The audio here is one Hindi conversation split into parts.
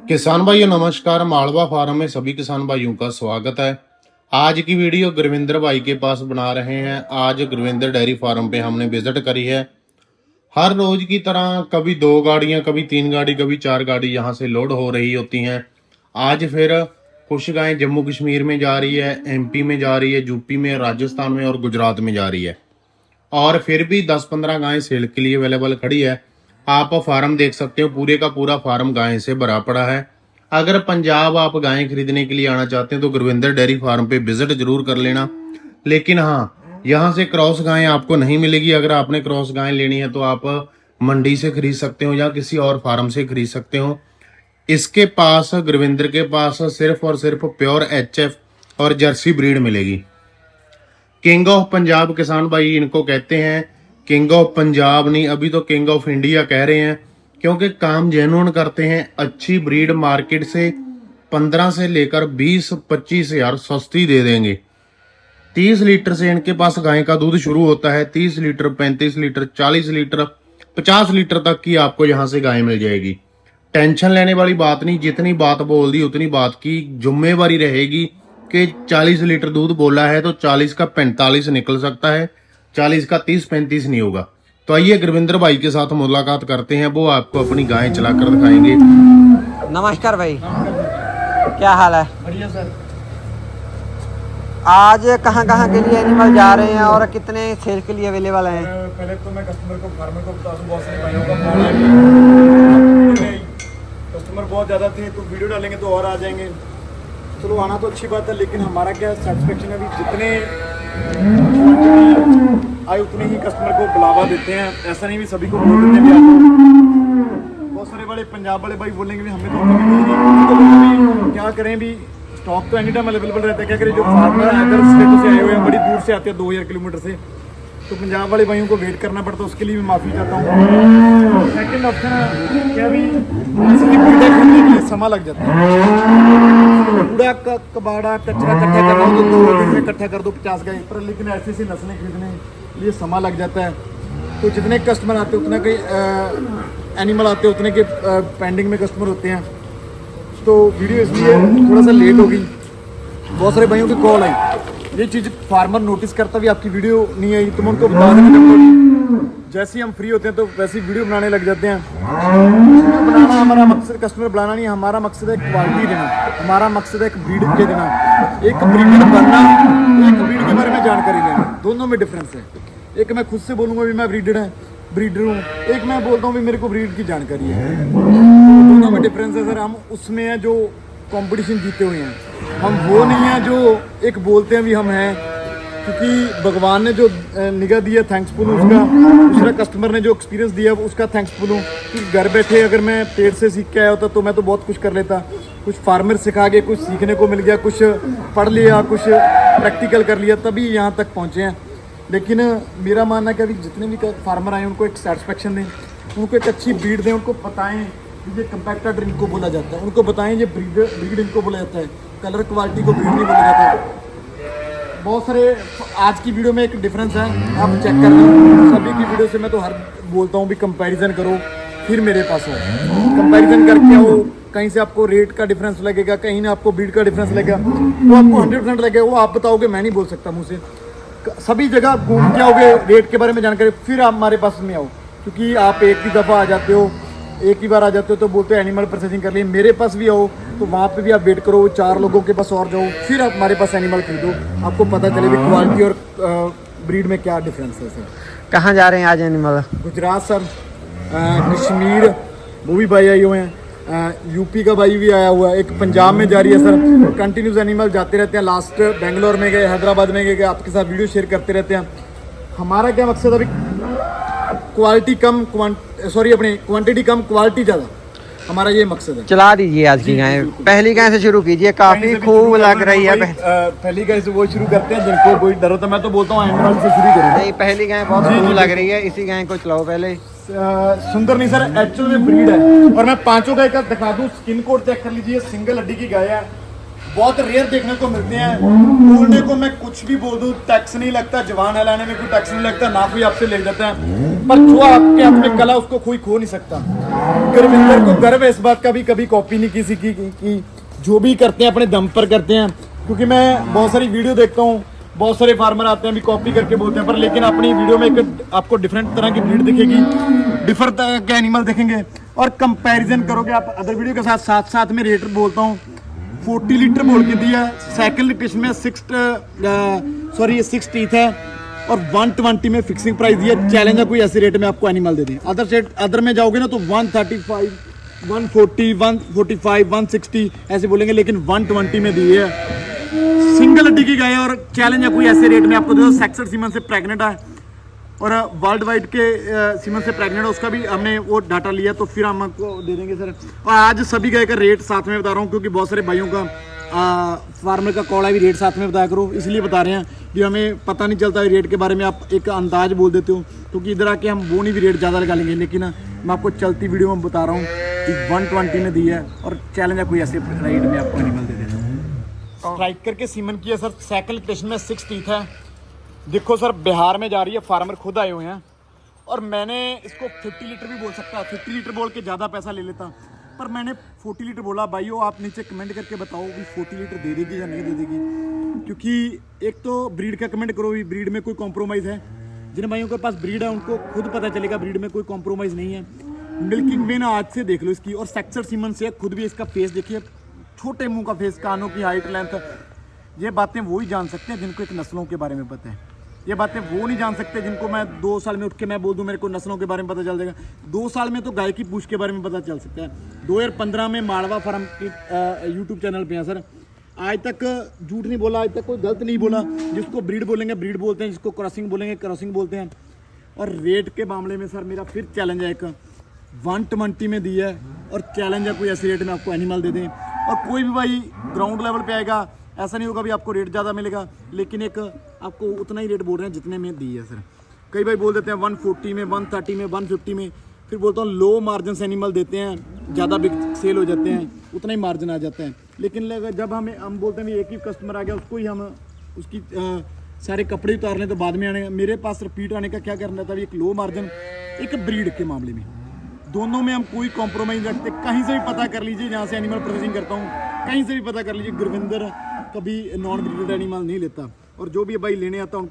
किसान भाइयों नमस्कार। मालवा फार्म में सभी किसान भाइयों का स्वागत है। आज की वीडियो गुरविंदर भाई के पास बना रहे हैं। आज गुरविंदर डेयरी फार्म पे हमने विजिट करी है। हर रोज की तरह कभी 2 गाड़ियां, कभी 3 गाड़ी, कभी 4 गाड़ी यहाँ से लोड हो रही होती हैं। आज फिर कुछ गायें जम्मू कश्मीर में जा रही है, एमपी में जा रही है, यूपी में, राजस्थान में और गुजरात में जा रही है। और फिर भी 10-15 गायें सेल के लिए अवेलेबल खड़ी है। आप फार्म देख सकते हो, पूरे का पूरा फार्म गायें से भरा पड़ा है। अगर पंजाब आप गायें खरीदने के लिए आना चाहते हैं तो गुरविंदर डेयरी फार्म पे विजिट जरूर कर लेना। लेकिन हाँ, यहाँ से क्रॉस गायें आपको नहीं मिलेगी। अगर आपने क्रॉस गायें लेनी है तो आप मंडी से खरीद सकते हो या किसी और फार्म से खरीद सकते हो। इसके पास, गुरविंदर के पास, सिर्फ और सिर्फ प्योर एचएफ और जर्सी ब्रीड मिलेगी। किंग ऑफ पंजाब किसान भाई इनको कहते हैं। किंग ऑफ पंजाब नहीं, अभी तो किंग ऑफ इंडिया कह रहे हैं, क्योंकि काम जेन्युइन करते हैं। अच्छी ब्रीड मार्केट से 15 से लेकर 20-25 हजार सस्ती दे देंगे। 30 लीटर से इनके पास गाय का दूध शुरू होता है। 30 लीटर, 35 लीटर, 40 लीटर, 50 लीटर तक की आपको यहाँ से गाय मिल जाएगी। टेंशन लेने वाली बात नहीं। जितनी बात बोल दी उतनी बात की जिम्मेवारी रहेगी कि 40 लीटर दूध बोला है तो 40 का 45 निकल सकता है, 40 का 30-35 नहीं होगा। तो आइए गुरविंदर भाई के साथ मुलाकात करते हैं, वो आपको अपनी गायें चलाकर दिखाएंगे। नमस्कार भाई, क्या हाल है? बढ़िया सर। आज कहाँ कहाँ के लिए एनिमल जा रहे हैं और कितने सेल के लिए अवेलेबल हैं? पहले तो मैं कस्टमर को, फार्मर को बता दूं, बहुत सारे भाइयों का फोन आया। कस्टमर बहुत ज़्यादा थे तो वीडियो डालेंगे तो और आ जाएंगे। चलो आना तो अच्छी बात है, लेकिन हमारा क्या सेटिस्फेक्शन है, अभी जितने आए उतने ही कस्टमर को बुलावा देते हैं। ऐसा नहीं भी सभी को बोल देते हैं। बहुत सारे बड़े पंजाब वाले भाई बोलेंगे भी हमें तो क्या करें, भी स्टॉक तो एनी टाइम अवेलेबल रहता है। क्या करें, जो फार्मर अगर स्टेट से आए हुए हैं, बड़ी दूर से आते हैं 2000 किलोमीटर से, तो पंजाब वाले भाइयों को वेट करना पड़ता है। उसके लिए मैं माफ़ी चाहता हूँ। सेकंड ऑप्शन क्या भी असली कूड़ा खरीदने के लिए समय लग जाता है। कूड़ा का कबाड़ा कचरा इकट्ठा करना हो तो 2 दिन में इकट्ठा कर दो 50 गाय पर, लेकिन ऐसी ऐसी नस्लें खरीदने के लिए समय लग जाता है। तो जितने कस्टमर आते हैं उतना के एनिमल आते हैं, उतने के पेंडिंग में कस्टमर होते हैं। तो वीडियो इसलिए थोड़ा सा लेट हो गई। बहुत सारे भाइयों की कॉल आई। ये चीज़ फार्मर नोटिस करता भी आपकी वीडियो नहीं आई तो मैं उनको बता दें। जैसे ही हम फ्री होते हैं तो वैसे ही वीडियो बनाने लग जाते हैं। बनाना हमारा मकसद कस्टमर बुलाना नहीं, हमारा मकसद है क्वालिटी देना, हमारा मकसद है एक ब्रीड के देना, एक ब्रीडर बनना, एक ब्रीड के बारे में जानकारी लेना। दोनों में डिफरेंस है। एक मैं खुद से बोलूँगा भी मैं ब्रीडर हूँ, एक मैं बोलता हूँ भी मेरे को ब्रीड की जानकारी है। दोनों में डिफरेंस है सर। हम उसमें हैं जो कंपटीशन जीते हुए हैं, हम वो नहीं हैं जो एक बोलते हैं भी हम हैं, क्योंकि भगवान ने जो निगाह दी है थैंक्सफुल हूँ उसका। दूसरा कस्टमर ने जो एक्सपीरियंस दिया उसका थैंक्सफुल हूँ। कि घर बैठे अगर मैं पेट से सीख के आया होता तो मैं तो बहुत कुछ कर लेता। कुछ फार्मर सिखा के कुछ सीखने को मिल गया, कुछ पढ़ लिया, कुछ प्रैक्टिकल कर लिया, तभी यहाँ तक पहुँचे हैं। लेकिन मेरा मानना है कि अभी जितने भी फार्मर आए उनको एक सेटिस्फेक्शन दें, उनको एक अच्छी ब्रीड दें, उनको बताएं ये कंपैक्टर इनको बोला जाता है, उनको बताएं ये ब्रीड इनको बोला जाता है, कलर क्वालिटी को ब्रीड नहीं बोला जाता। बहुत सारे आज की वीडियो में एक डिफरेंस है, आप चेक कर लो। सभी की वीडियो से मैं तो हर बोलता हूँ भी कंपैरिजन करो फिर मेरे पास आओ। कंपैरिजन करके आओ, कहीं से आपको रेट का डिफरेंस लगेगा, कहीं ना आपको ब्रीड का डिफरेंस लगेगा, वो आपको 100% लगेगा। वो आप बताओगे, मैं नहीं बोल सकता मुँह से। सभी जगह घूम के आओगे, रेट के बारे में जानकारी, फिर आप हमारे पास में आओ। क्योंकि आप एक ही दफ़ा आ जाते हो, एक ही बार आ जाते हो तो बोलते हो एनिमल प्रोसेसिंग कर लिए। मेरे पास भी आओ तो वहाँ पे भी आप वेट करो, 4 लोगों के पास और जाओ, फिर आप हमारे पास एनिमल खरीदो, आपको पता चले भी क्वालिटी और ब्रीड में क्या डिफरेंस है सर। कहाँ जा रहे हैं आज एनिमल? गुजरात सर, कश्मीर वो भी भाई आए हुए हैं, यूपी का भाई भी आया हुआ है, एक पंजाब में जा रही है सर। कंटिन्यूस एनिमल जाते रहते हैं। लास्ट बेंगलोर में गए, हैदराबाद में गए, आपके साथ वीडियो शेयर करते रहते हैं। हमारा क्या मकसद है, अभी क्वालिटी कम, अपनी क्वांटिटी कम, क्वालिटी ज़्यादा, हमारा ये मकसद है। चला दीजिए आज की गाय। पहली गाय से शुरू कीजिए, काफी खूब लग रही है। पहली गाय से वो शुरू करते हैं जिनको कोई डर होता है। मैं तो बोलता हूँ एनिमल से शुरू करें। नहीं, पहली गाय बहुत खूब लग रही है, इसी गाय को चलाओ पहले। सुंदर नहीं सर, एक्चुअल में ब्रीड है। और मैं 5 गाय का दिखा दूं, स्किन कोड चेक कर लीजिए, सिंगल हड्डी की गाय है, बहुत रेयर देखने को मिलते हैं। बोलने को मैं कुछ भी बोल दूं, टैक्स नहीं लगता, जवान हिलाने में कोई टैक्स नहीं लगता, ना कोई आपसे ले जाता है, पर जो आपके हाथ में कला उसको कोई खो नहीं सकता। गुरविंदर को गर्व है इस बात का भी, कभी कॉपी नहीं किसी की जो भी करते हैं अपने दम पर करते हैं। क्योंकि मैं बहुत सारी वीडियो देखता हूँ, बहुत सारे फार्मर आते हैं भी कॉपी करके बोलते हैं, पर लेकिन अपनी वीडियो में एक आपको डिफरेंट तरह की ब्रीड दिखेगी, डिफरेंट तरह के एनिमल देखेंगे और कंपैरिजन करोगे आप अदर वीडियो के साथ। साथ साथ में रेट बोलता हूँ 40 लीटर बोल के दिया, सेकंड लिटिशन में 6 टीथ है और 120 में फिक्सिंग प्राइस दिया। चैलेंज है कोई ऐसे रेट में आपको एनिमल दे दें। अदर में जाओगे ना तो 135, 140, 145, 160 ऐसे बोलेंगे, लेकिन 120 में दी है। सिंगल हड्डी की गाय और चैलेंज है कोई ऐसे रेट में आपको दे दो। सेक्सर सीमन से प्रेग्नेंट है और वर्ल्ड वाइड के सीमन से प्रेग्नेंट है, उसका भी हमने वो डाटा लिया, तो फिर हम आपको दे देंगे सर। और आज सभी गाय का रेट साथ में बता रहा हूँ, क्योंकि बहुत सारे भाइयों का फार्मर का कॉल है भी रेट साथ में बताया करो, इसलिए बता रहे हैं कि हमें पता नहीं चलता है रेट के बारे में, आप एक अंदाज बोल देते हो, क्योंकि इधर आके हम वो नहीं भी रेट ज़्यादा लगा लेंगे। लेकिन मैं आपको चलती वीडियो में बता रहा हूँ कि 120 में दी है और चैलेंज है कोई ऐसे रेट में आपको एनिमल दे देता हूँ। स्ट्राइक करके सीमन की है सर, सेकंड स्टेशन में 6 टीथ है। देखो सर, बिहार में जा रही है, फार्मर खुद आए हुए हैं और मैंने इसको 50 लीटर भी बोल सकता, 50 लीटर बोल के ज़्यादा पैसा ले लेता, पर मैंने 40 लीटर बोला। भाइयों आप नीचे कमेंट करके बताओ भी 40 लीटर दे देगी या नहीं दे देगी, क्योंकि एक तो ब्रीड का कमेंट करो भी ब्रीड में कोई कॉम्प्रोमाइज़ है। जिन भाइयों के पास ब्रीड है उनको खुद पता चलेगा ब्रीड में कोई कॉम्प्रोमाइज़ नहीं है। मिल्किंग वेन आज से देख लो इसकी, और सेक्सर सीमन से खुद भी इसका फेस देखिए, छोटे मुंह का फेस, कानों की हाइट, लेंथ, ये बातें वो ही जान सकते हैं जिनको एक नस्लों के बारे में पता है। ये बातें वो नहीं जान सकते जिनको मैं 2 साल में उठ के मैं बोल दूं मेरे को नस्लों के बारे में पता चल जाएगा। 2 साल में तो गाय की पूंछ के बारे में पता चल सकता है। 2015 में मालवा फार्म की यूट्यूब चैनल पे है सर, आज तक झूठ नहीं बोला, आज तक कोई गलत नहीं बोला। जिसको ब्रीड बोलेंगे ब्रीड बोलते हैं, जिसको क्रॉसिंग बोलेंगे क्रॉसिंग बोलते हैं। और रेट के मामले में सर मेरा फिर चैलेंज है, एक 120 में दी है और चैलेंज है कोई ऐसे रेट में आपको एनिमल दे दें। और कोई भी भाई ग्राउंड लेवल पे आएगा, ऐसा नहीं होगा भी आपको रेट ज़्यादा मिलेगा, लेकिन एक आपको उतना ही रेट बोल रहे हैं जितने में दी है सर। कई भाई बोल देते हैं 140 में, 130 में, 150 में, फिर बोलता हूँ लो मार्जिन से एनिमल देते हैं, ज़्यादा बिग सेल हो जाते हैं, उतना ही मार्जिन आ जाता है। लेकिन जब हम बोलते हैं एक ही कस्टमर आ गया, उसको ही हम उसकी सारे कपड़े उतारने तो बाद में आने, मेरे पास रिपीट आने का क्या करना था, एक लो मार्जिन, एक ब्रीड के मामले में, दोनों में हम कोई कॉम्प्रोमाइज़ रखते। कहीं से भी पता कर लीजिए, जहाँ से एनिमल प्रोसेसिंग करता हूँ, कहीं से भी पता कर लीजिए, गुरविंदर कभी नॉन ब्रीडेड एनिमल नहीं लेता। और जो भी भाई लेने आता है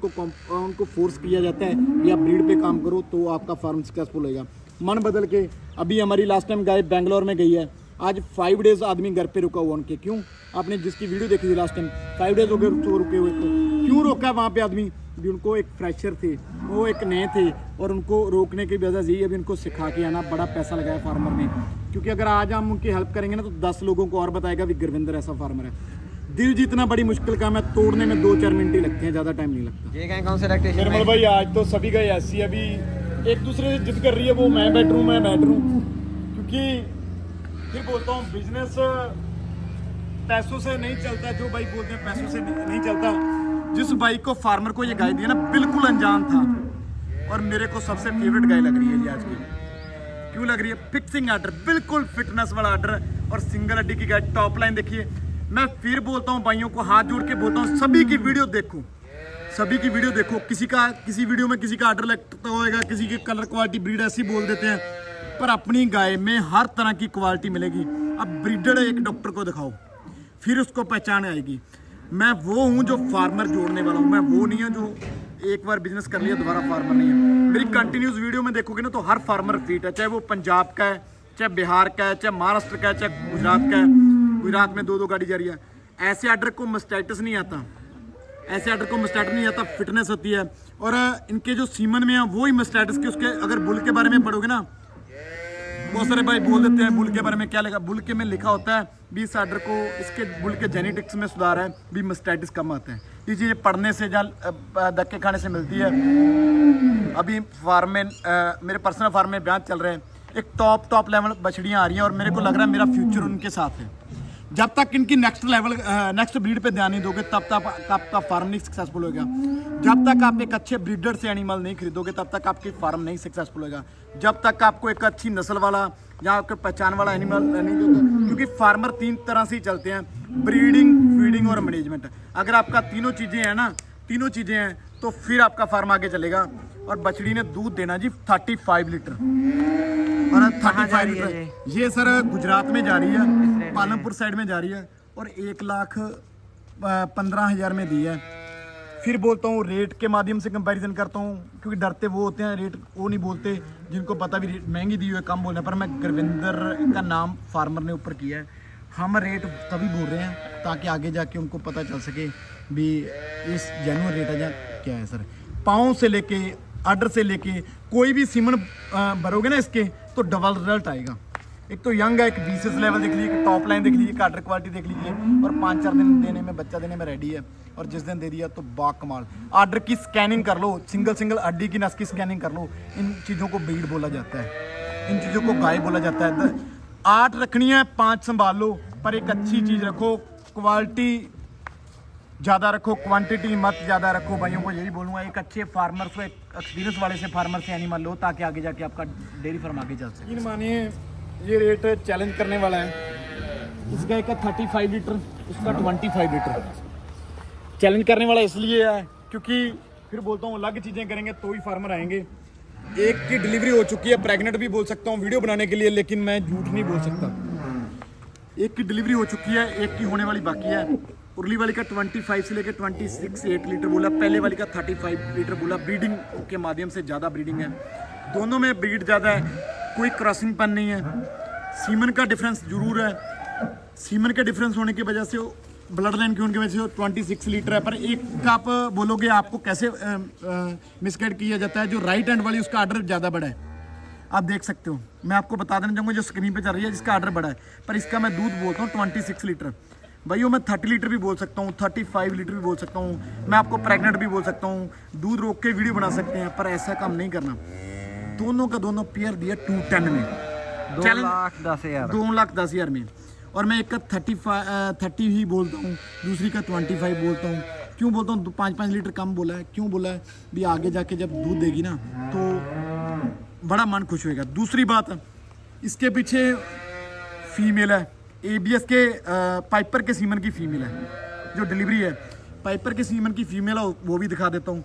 उनको फोर्स किया जाता है कि आप ब्रीड पे काम करो तो आपका फार्म सक्सेसफुल होगा। मन बदल के अभी हमारी लास्ट टाइम गाय बेंगलोर में गई है, आज 5 डेज आदमी घर पे रुका हुआ उनके। क्यों? आपने जिसकी वीडियो देखी थी लास्ट टाइम, 5 डेज हो गए रुके हुए, तो क्यों रोका वहाँ पे आदमी? भी उनको एक फ्रेशर थे, वो एक नए थे, और उनको रोकने की वजह से यही अभी उनको सिखा के आना, बड़ा पैसा लगाया फार्मर ने। क्योंकि अगर आज हम उनकी हेल्प करेंगे ना तो 10 लोगों को और बताएगा भी गुरविंदर ऐसा फार्मर है। दिल जीतना बड़ी मुश्किल काम है, तोड़ने में 2-4 मिनट ही लगते हैं, ज़्यादा टाइम नहीं लगता। ये कहीं कौन से लैक्टेशन निर्मल भाई आज तो सभी गए ऐसी अभी एक दूसरे से जिद कर रही है, वो मैं बेटरूम मैं बेटरूम, क्योंकि फिर बोलता हूँ बिजनेस पैसों से नहीं चलता। जो भाई बोलते हैं पैसों से नहीं चलता। जिस भाई को फार्मर को ये गाय दी है ना, बिल्कुल अनजान था और मेरे को सबसे फेवरेट गाय लग रही है ये आज की। क्यों लग रही है? फिक्सिंग आर्डर, बिल्कुल फिटनेस वाला आर्डर और सिंगल हड्डी की गाय। टॉप लाइन देखिए। मैं फिर बोलता हूँ भाइयों को हाथ जोड़ के बोलता हूँ, सभी की वीडियो देखो, सभी की वीडियो देखो। किसी वीडियो में किसी का आर्डर लगता होगा, किसी की कलर क्वालिटी ब्रीड ऐसी बोल देते हैं, पर अपनी गाय में हर तरह की क्वालिटी मिलेगी। अब ब्रीडर एक डॉक्टर को दिखाओ, फिर उसको पहचान आएगी। मैं वो हूँ जो फार्मर जोड़ने वाला हूँ, मैं वो नहीं है जो एक बार बिजनेस कर लिया दोबारा फार्मर नहीं है। मेरी कंटिन्यूस वीडियो में देखोगे ना तो हर फार्मर फिट है, चाहे वो पंजाब का है, चाहे बिहार का है, चाहे महाराष्ट्र का है, चाहे गुजरात का है। गुजरात में 2-2 गाड़ी जा रही है। ऐसे आर्डर को मस्टाइटिस नहीं आता, ऐसे आर्डर को मस्टाइटिस नहीं आता, फिटनेस होती है। और इनके जो सीमन में है वो ही मस्टाइटिस के, उसके अगर बुल के बारे में पढ़ोगे ना, बहुत सारे भाई बोल देते हैं बुल के बारे में क्या लिखा। बुल के में लिखा होता है भी इस आर्डर को, इसके बुल के जेनेटिक्स में सुधार है, भी मस्टाइटिस कम आते हैं। ये चीज़ें पढ़ने से या धक्के खाने से मिलती है। अभी फार्म में मेरे पर्सनल फार्म में ब्याज चल रहे हैं, एक टॉप लेवल बछड़ियाँ आ रही हैं और मेरे को लग रहा है मेरा फ्यूचर उनके साथ है। जब तक इनकी नेक्स्ट ब्रीड पे ध्यान नहीं दोगे तब तक आपका फार्म नहीं सक्सेसफुल होगा। जब तक आप एक अच्छे ब्रीडर से एनिमल नहीं खरीदोगे तब तक आपकी फार्म नहीं सक्सेसफुल होगा। जब तक आपको एक अच्छी नस्ल वाला या आपके पहचान वाला एनिमल नहीं दोगे, क्योंकि फार्मर 3 तरह से ही चलते हैं। ब्रीडिंग, फीडिंग और मैनेजमेंट। अगर आपका तीनों चीज़ें हैं ना, तीनों चीज़ें हैं तो फिर आपका फार्म आगे चलेगा। और बछड़ी ने दूध देना जी 35 लीटर, और 35 लीटर ये सर गुजरात में जा रही है, पालमपुर साइड में जा रही है, और 1,15,000 में दी है। फिर बोलता हूँ रेट के माध्यम से कंपैरिजन करता हूँ, क्योंकि डरते वो होते हैं, रेट वो नहीं बोलते जिनको पता भी रेट महंगी दी हुई है, कम बोलने पर। मैं गुरविंदर का नाम फार्मर ने ऊपर किया है, हम रेट तभी बोल रहे हैं ताकि आगे जाके उनको पता चल सके भी इस जेन्युइन रेट है या क्या है सर। पाँव से लेके आर्डर से लेके कोई भी सीमन भरोगे ना इसके तो डबल रिजल्ट आएगा। एक तो यंग है, एक बीसीएस लेवल देख लीजिए, टॉप लाइन देख लीजिए, आर्डर क्वालिटी देख लीजिए, और 5-4 दिन देने में, बच्चा देने में रेडी है। और जिस दिन दे दिया तो बा कमाल। आर्डर की स्कैनिंग कर लो, सिंगल हड्डी की नस की स्कैनिंग कर लो। इन चीज़ों को ब्रीड बोला जाता है, इन चीज़ों को गाय बोला जाता है। 8 रखनी है, 5 संभाल लो, पर एक अच्छी चीज़ रखो, क्वालिटी ज़्यादा रखो, क्वांटिटी मत ज़्यादा रखो। भाइयों को यही बोलूँगा, एक अच्छे फार्मर से, एक्सपीरियंस वाले से फार्मर से एनिमल लो, ताकि आगे जाके आपका डेयरी फार्म आगे चल सके। मानिए ये रेट चैलेंज करने वाला है। इस गाय का 35 लीटर, उसका 25 लीटर चैलेंज करने वाला इसलिए है क्योंकि फिर बोलता हूँ अलग चीज़ें करेंगे तो ही फार्मर आएंगे। एक की डिलीवरी हो चुकी है, प्रेग्नेंट भी बोल सकता हूँ वीडियो बनाने के लिए, लेकिन मैं झूठ नहीं बोल सकता। एक की डिलीवरी हो चुकी है, एक की होने वाली बाकी है। उर्ली वाली का 25 से लेकर 26-8 लीटर बोला, पहले वाली का 35 लीटर बोला। ब्रीडिंग के माध्यम से ज़्यादा ब्रीडिंग है, दोनों में ब्रीड ज़्यादा है, कोई क्रॉसिंग पन नहीं है। सीमन का डिफरेंस जरूर है, सीमन के डिफरेंस होने की वजह से, ब्लड लाइन की होने की वजह से 26 लीटर है। पर एक का आप बोलोगे आपको कैसे मिसगाइड किया जाता है, जो राइट हैंड वाली उसका आर्डर ज़्यादा बड़ा है, आप देख सकते हो। मैं आपको बता देना चाहूँगा जो स्क्रीन पे चल रही है, जिसका आर्डर बड़ा है, पर इसका मैं दूध बोलता हूँ 26 लीटर। भाइयों मैं 30 लीटर भी बोल सकता हूँ, 35 लीटर भी बोल सकता हूँ, मैं आपको प्रेग्नेंट भी बोल सकता हूँ, दूध रोक के वीडियो बना सकते हैं, पर ऐसा काम नहीं करना। दोनों का दोनों पेयर दिया 210 में, 2,10,000 में। और मैं एक का 30 ही बोलता हूँ, दूसरी का 25 बोलता हूँ। क्यों बोलता हूँ 5-5 लीटर कम बोला है? क्यों बोला है भी आगे जाके जब दूध देगी ना तो बड़ा मन खुश होएगा। दूसरी बात, इसके पीछे फीमेल है, एबीएस के पाइपर के सीमन की फीमेल है, जो डिलीवरी है पाइपर के सीमन की फीमेल है, वो भी दिखा देता हूँ।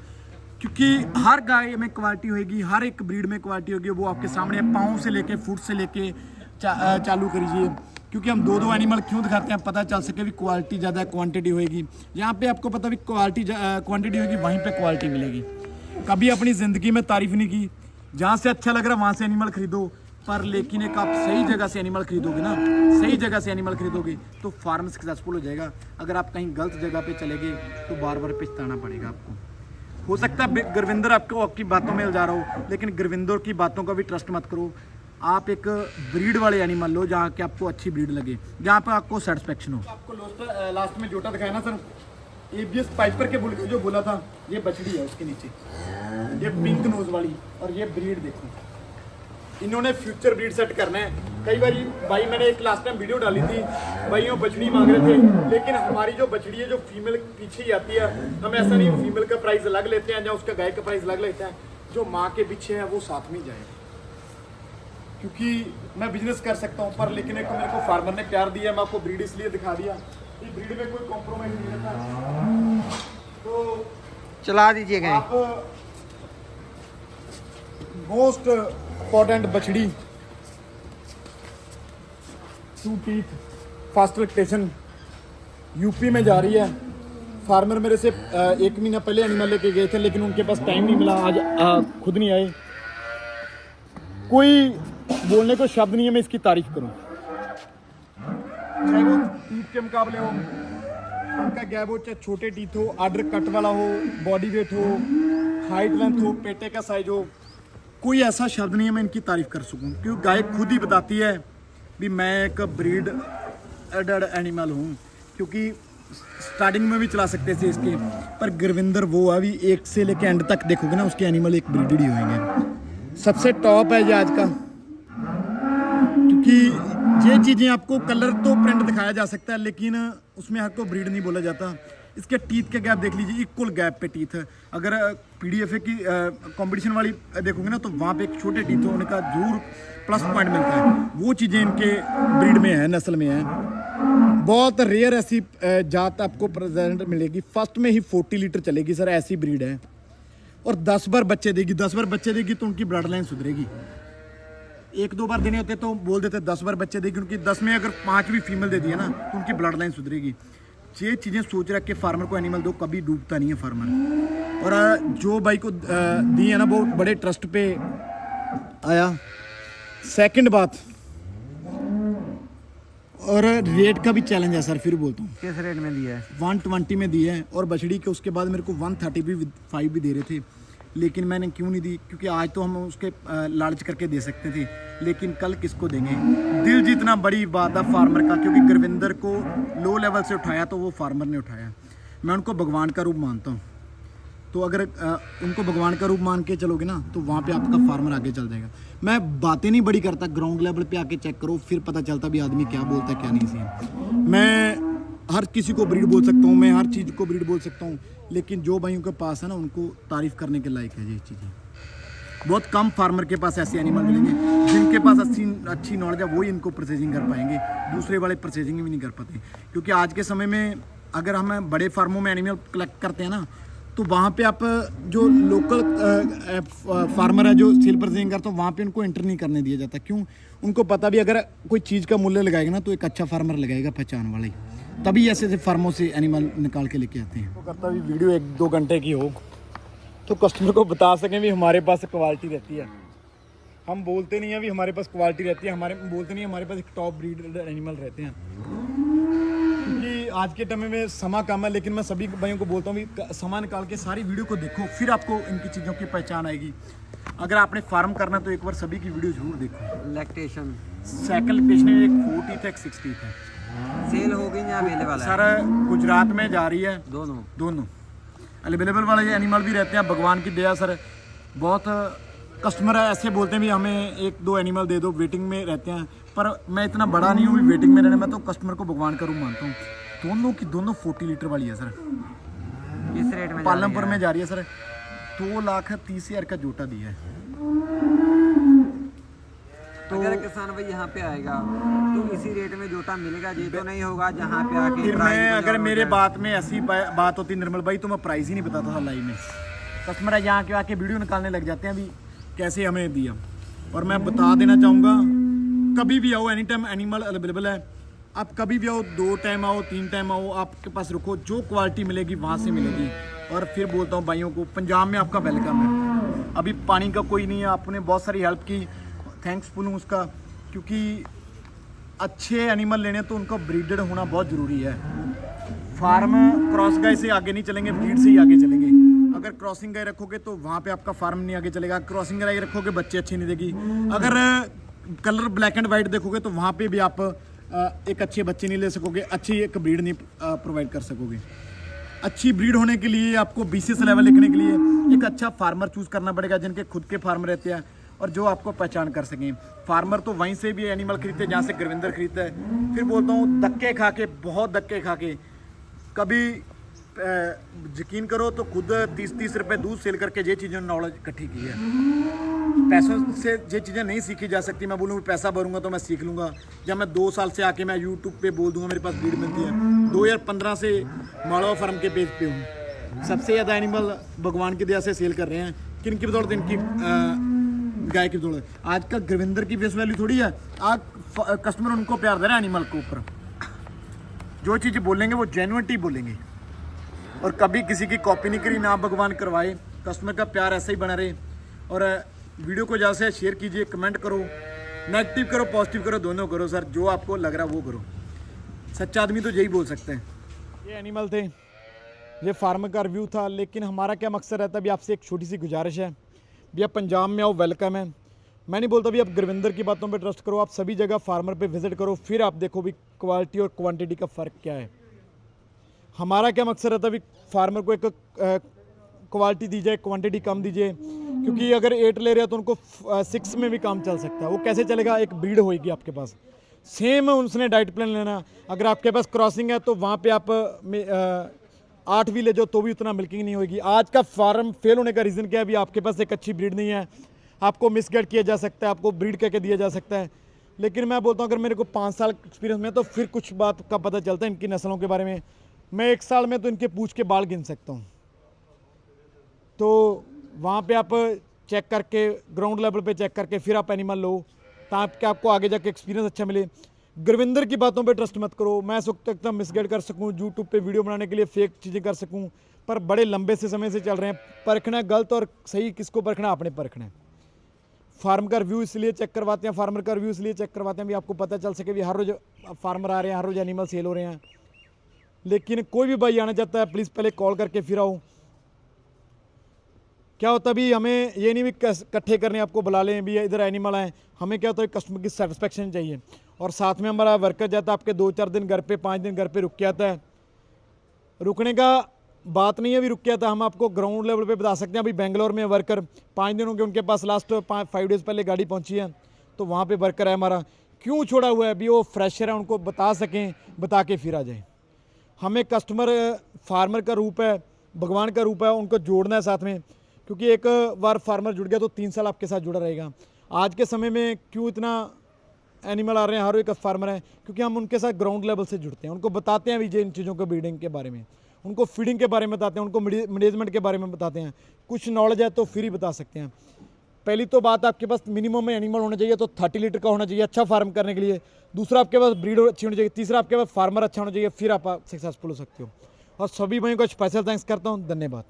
क्योंकि हर गाय में क्वालिटी होगी, हर एक ब्रीड में क्वालिटी होगी, वो आपके सामने पाँव से लेके फुट से लेके चालू करिए। क्योंकि हम दो एनिमल क्यों दिखाते हैं, पता चल सके भी क्वालिटी ज़्यादा क्वांटिटी होएगी। जहाँ पे आपको पता भी क्वालिटी क्वांटिटी होगी, वहीं पे क्वालिटी मिलेगी। कभी अपनी ज़िंदगी में तारीफ नहीं की, जहाँ से अच्छा लग रहा वहाँ से एनिमल खरीदो, पर लेकिन एक आप सही जगह से एनिमल खरीदोगे ना, सही जगह से एनिमल खरीदोगे तो फार्म सक्सेसफुल हो जाएगा। अगर आप कहीं गलत जगह पे चले गए तो बार बार पछताना पड़ेगा आपको। हो सकता है गुरविंदर आपकी बातों में उलझा रहा हो, लेकिन गुरविंदर की बातों का भी ट्रस्ट मत करो। आप एक ब्रीड वाले एनिमल लो जहाँ के आपको अच्छी ब्रीड लगे, जहाँ पे आपको सेटिस्फेक्शन हो। आपको लास्ट में जोटा दिखाया ना सर, एबीएस पाइपर के बुल जो बोला था, ये बछड़ी है उसके नीचे, ये पिंक नोज वाली, और ये ब्रीड देखो। इन्होंने फ्यूचर ब्रीड सेट करना है। कई बार भाई मैंने एक लास्ट टाइम वीडियो डाली थी, भाइयों बछड़ी मांग रहे थे, लेकिन हमारी जो बछड़ी है जो फीमेल पीछे ही आती है, हम ऐसा नहीं फीमेल का प्राइस अलग लेते हैं या उसका गाय का प्राइस अलग लेते हैं, जो माँ के पीछे है वो साथ में जाए। क्योंकि मैं बिजनेस कर सकता हूँ, पर लेकिन एक तो मेरे को फार्मर ने प्यार दिया, मैं आपको ब्रीड इसलिए दिखा दिया, ब्रीड में कोई कॉम्प्रोमाइज नहीं रहता। तो चला दीजिएगा आप मोस्ट इंपॉर्टेंट बछड़ी, 2 टीथ, फास्ट लैक्टेशन, यूपी में जा रही है। फार्मर मेरे से 1 महीना पहले एनिमल लेके गए थे, लेकिन उनके पास टाइम नहीं मिला, आज खुद नहीं आए। कोई बोलने को शब्द नहीं है मैं इसकी तारीफ करूं। चाहे वो टीथ के मुकाबले हो, उनका गैप हो, चाहे छोटे टीथ हो, आर्डर कट वाला हो, बॉडी वेट हो, हाइट लेंथ हो, पेटे का साइज हो, कोई ऐसा शब्द नहीं है मैं इनकी तारीफ कर सकूं। क्योंकि गाय खुद ही बताती है भी मैं एक ब्रीड एडेड एनिमल हूँ। क्योंकि स्टार्टिंग में भी चला सकते थे इसके, पर गुरविंदर वो अभी एक से लेके एंड तक देखोगे ना, उसके एनिमल एक ब्रीडेड ही होंगे। सबसे टॉप है ये आज का। क्योंकि ये चीज़ें आपको कलर तो प्रिंट दिखाया जा सकता है, लेकिन उसमें हर को ब्रीड नहीं बोला जाता। इसके टीथ के गैप देख लीजिए, इक्वल गैप पे टीथ है। अगर पीडीएफए की कंपटीशन वाली देखोगे ना, तो वहाँ पे एक छोटे टीथ होने का जरूर प्लस पॉइंट मिलता है। वो चीज़ें इनके ब्रीड में है, नस्ल में है। बहुत रेयर ऐसी जात आपको प्रेजेंट मिलेगी। फर्स्ट में ही 40 लीटर चलेगी सर, ऐसी ब्रीड है। और 10 बार बच्चे देगी, 10 बार बच्चे देगी तो उनकी ब्लड लाइन सुधरेगी। 1-2 बार देने होते तो बोल देते 10 बार बच्चे देगी, उनकी 10 में अगर 5 भी फीमेल दे दिया ना तो उनकी ब्लड लाइन सुधरेगी। ये चीज़ें सोच रख के फार्मर को एनिमल दो, कभी डूबता नहीं है फार्मर। और जो भाई को दी है ना वो बड़े ट्रस्ट पे आया। सेकंड बात, और रेट का भी चैलेंज है सर, फिर बोलता हूँ। किस रेट में दिया है? 120 में दी है, और बछड़ी के उसके बाद मेरे को 135 भी दे रहे थे, लेकिन मैंने क्यों नहीं दी? क्योंकि आज तो हम उसके लालच करके दे सकते थे, लेकिन कल किसको देंगे? दिल जीतना बड़ी बात है फार्मर का, क्योंकि गुरविंदर को लो लेवल से उठाया तो वो फार्मर ने उठाया। मैं उनको भगवान का रूप मानता हूँ, तो अगर उनको भगवान का रूप मान के चलोगे ना तो वहाँ पे आपका फार्मर आगे चल जाएगा। मैं बातें नहीं बड़ी करता, ग्राउंड लेवल पे आके चेक करो, फिर पता चलता भी आदमी क्या बोलता है क्या नहीं सही। मैं हर किसी को ब्रीड बोल सकता हूँ, मैं हर चीज़ को ब्रीड बोल सकता हूँ, लेकिन जो भाइयों के पास है ना उनको तारीफ़ करने के लायक है ये चीज़ें। बहुत कम फार्मर के पास ऐसे एनिमल मिलेंगे जिनके पास अच्छी नॉलेज है, वही इनको प्रोसेसिंग कर पाएंगे, दूसरे वाले प्रोसेसिंग भी नहीं कर पाते। क्योंकि आज के समय में अगर हम बड़े फार्मों में एनिमल कलेक्ट करते हैं ना, तो वहाँ पे आप जो लोकल फार्मर है जो सेल प्रोसेसिंग करते हैं, वहाँ पे उनको एंटर नहीं करने दिया जाता। क्यों? उनको पता भी अगर कोई चीज़ का मूल्य लगाएगा ना तो एक अच्छा फार्मर लगाएगा, पहचान वाला ही, तभी ऐसे फार्मों से एनिमल निकाल के लेके आते हैं। तो करता भी वीडियो 1-2 घंटे की हो तो कस्टमर को बता सकें भी हमारे पास क्वालिटी रहती है। हम बोलते नहीं है भी हमारे पास क्वालिटी रहती है, हमारे बोलते नहीं हमारे पास एक टॉप ब्रीड एनिमल रहते हैं। क्योंकि आज के टाइम में समा कम है, लेकिन मैं सभी भाइयों को बोलता हूँ भी समा निकाल के सारी वीडियो को देखो, फिर आपको इनकी चीज़ों की पहचान आएगी। अगर आपने फार्म करना तो एक बार सभी की वीडियो जरूर देखो। लैक्टेशन सेकंड लैक्टेशन में एक 40 है, एक 60 है। सेल हो गई या अवेलेबल है? सर गुजरात में जा रही है, दोनों अवेलेबल वाले ये एनिमल भी रहते हैं। भगवान की दया सर, बहुत कस्टमर ऐसे बोलते हैं भी हमें 1-2 एनिमल दे दो, वेटिंग में रहते हैं। पर मैं इतना बड़ा नहीं हूँ वेटिंग में रहने, मैं तो कस्टमर को भगवान का रूप मानता हूँ। दोनों 40 लीटर वाली है सर। किस रेट में? पालमपुर में जा रही है सर, 2,30,000 का जोटा दिया है। तो अगर किसान भाई यहाँ पे आएगा तो इसी रेट में जोटा मिलेगा? ये तो नहीं होगा जहाँ पे आके फिर मैं अगर मेरे बात में ऐसी बात होती निर्मल भाई तो मैं प्राइस ही नहीं बताता था लाइव में। कस्टमर यहाँ के आके वीडियो निकालने लग जाते हैं अभी कैसे हमें दिया। और मैं बता देना चाहूँगा, कभी भी आओ, एनी टाइम एनिमल अवेलेबल है। आप कभी भी आओ, 2 टाइम आओ, 3 टाइम आओ, आपके पास रुको, जो क्वालिटी मिलेगी वहाँ से मिलेगी। और फिर बोलता हूँ भाइयों को, पंजाब में आपका वेलकम है। अभी पानी का कोई नहीं है, आपने बहुत सारी हेल्प की, थैंक्सफुल हूँ उसका। क्योंकि अच्छे एनिमल लेने तो उनका ब्रीडेड होना बहुत ज़रूरी है। फार्म क्रॉस गाय से आगे नहीं चलेंगे, ब्रीड से ही आगे चलेंगे। अगर क्रॉसिंग गाय रखोगे तो वहाँ पे आपका फार्म नहीं आगे चलेगा। क्रॉसिंग गाय रखोगे बच्चे अच्छे नहीं देगी। अगर कलर ब्लैक एंड वाइट देखोगे तो वहाँ पे भी आप एक अच्छे बच्चे नहीं ले सकोगे, अच्छी एक ब्रीड नहीं प्रोवाइड कर सकोगे। अच्छी ब्रीड होने के लिए आपको BCS लेवल लिखने के लिए एक अच्छा फार्मर चूज़ करना पड़ेगा, जिनके खुद के फार्म रहते हैं और जो आपको पहचान कर सकें। फार्मर तो वहीं से भी एनिमल खरीदते हैं जहाँ से गुरविंदर खरीदता है। फिर बोलता हूँ धक्के खा के, बहुत धक्के खा के, कभी यकीन करो तो खुद 30-30 रुपए दूध सेल करके ये चीज़ें नॉलेज इकट्ठी की है। पैसों से ये चीज़ें नहीं सीखी जा सकती। मैं बोलूँ पैसा भरूंगा तो मैं सीख लूँगा। जब मैं 2 साल से आके मैं यूट्यूब पे बोल दूंगा मेरे पास ब्रीड मिलती है। 2015 से मालवा फार्म के पेज पे हूँ। सबसे ज़्यादा एनिमल भगवान की दया से सेल कर रहे हैं। किन की बदौलत? इनकी गाय की बदौलत। आज का गुरविंदर की फेस वैल्यू थोड़ी है, आज कस्टमर उनको प्यार दे रहे हैं एनिमल के ऊपर। जो चीज़ें बोलेंगे वो जेन्युइनिटी बोलेंगे, और कभी किसी की कॉपी नहीं करी, ना भगवान करवाए। कस्टमर का प्यार ऐसा ही बना रहे। और वीडियो को ज़्यादा से शेयर कीजिए, कमेंट करो, नेगेटिव करो पॉजिटिव करो, दोनों करो सर, जो आपको लग रहा है वो करो। सच्चा आदमी तो यही बोल सकते हैं। ये एनिमल थे, ये फार्म का रिव्यू था। लेकिन हमारा क्या मकसद रहता है, अभी आपसे एक छोटी सी गुजारिश है, भैया पंजाब में आओ, वेलकम है। मैं नहीं बोलता भी आप गुरविंदर की बातों पे ट्रस्ट करो, आप सभी जगह फार्मर पे विजिट करो, फिर आप देखो भी क्वालिटी और क्वांटिटी का फ़र्क क्या है। हमारा क्या मकसद रहता है भी फार्मर को एक क्वालिटी दी जाए, क्वांटिटी कम दीजिए। क्योंकि अगर 8 ले रहे हैं तो उनको 6 में भी काम चल सकता है। वो कैसे चलेगा? एक ब्रीड होएगी आपके पास, सेम उसने डाइट प्लान लेना। अगर आपके पास क्रॉसिंग है तो वहाँ पे आप 8 भी ले जाओ तो भी उतना मिल्किंग नहीं होगी। आज का फार्म फेल होने का रीज़न क्या है? अभी आपके पास एक अच्छी ब्रीड नहीं है, आपको मिसगाइड किया जा सकता है, आपको ब्रीड करके दिया जा सकता है। लेकिन मैं बोलता हूँ अगर मेरे को 5 साल एक्सपीरियंस में है तो फिर कुछ बात का पता चलता है इनकी नस्लों के बारे में। मैं 1 साल में तो इनके पूंछ के बाल गिन सकता हूँ। तो वहाँ पे आप चेक करके, ग्राउंड लेवल पे चेक करके फिर आप एनिमल लो, ताकि आपको आगे जाके एक्सपीरियंस अच्छा मिले। गुरविंदर की बातों पे ट्रस्ट मत करो। मैं सुख तक मिसगाइड कर सकूँ, यूट्यूब पे वीडियो बनाने के लिए फेक चीज़ें कर सकूँ, पर बड़े लंबे से समय से चल रहे हैं। परखना गलत और सही किसको परखना, आपने परखना है। फार्म का रिव्यू इसलिए चेक करवाते हैं, फार्मर का रिव्यू इसलिए चेक करवाते हैं भी आपको पता चल सके भी हर रोज़ फार्मर आ रहे हैं, हर रोज़ एनिमल सेल हो रहे हैं। लेकिन कोई भी भाई आना चाहता है प्लीज़ पहले कॉल करके फिर आओ। क्या होता है भी हमें ये नहीं भी इकट्ठे करने आपको बुला लें भी इधर एनिमल आए, हमें क्या होता है कस्टमर की सेटिस्फेक्शन चाहिए। और साथ में हमारा वर्कर जाता है आपके 2-4 दिन घर पे, 5 दिन घर पे रुक के आता है। रुकने का बात नहीं है भी रुक के आता, हम आपको ग्राउंड लेवल पे बता सकते हैं। अभी बेंगलोर में वर्कर 5 दिन हो गए उनके पास, लास्ट 5 डेज़ पहले गाड़ी पहुंची है, तो वहाँ पे वर्कर है हमारा। क्यों छोड़ा हुआ है अभी, वो फ्रेशर है, उनको बता सकें, बता के फिर आ जाए। हमें कस्टमर फार्मर का रूप है, भगवान का रूप है, उनको जोड़ना है साथ में, क्योंकि एक बार फार्मर जुड़ गया तो 3 साल आपके साथ जुड़ा रहेगा। आज के समय में क्यों इतना एनिमल आ रहे हैं, हर एक फार्मर है, क्योंकि हम उनके साथ ग्राउंड लेवल से जुड़ते हैं, उनको बताते हैं भी इन चीज़ों को, ब्रीडिंग के बारे में, उनको फीडिंग के बारे में बताते हैं, उनको मैनेजमेंट के बारे में बताते हैं। कुछ नॉलेज है तो फिर ही बता सकते हैं। पहली तो बात आपके पास मिनिमम में एनिमल होना चाहिए, तो 30 लीटर का होना चाहिए अच्छा फार्म करने के लिए। दूसरा आपके पास ब्रीड अच्छी होनी चाहिए। तीसरा आपके पास फार्मर अच्छा होना चाहिए, फिर आप सक्सेसफुल हो सकते हो। और सभी भाइयों को स्पेशल थैंक्स करता हूँ। धन्यवाद।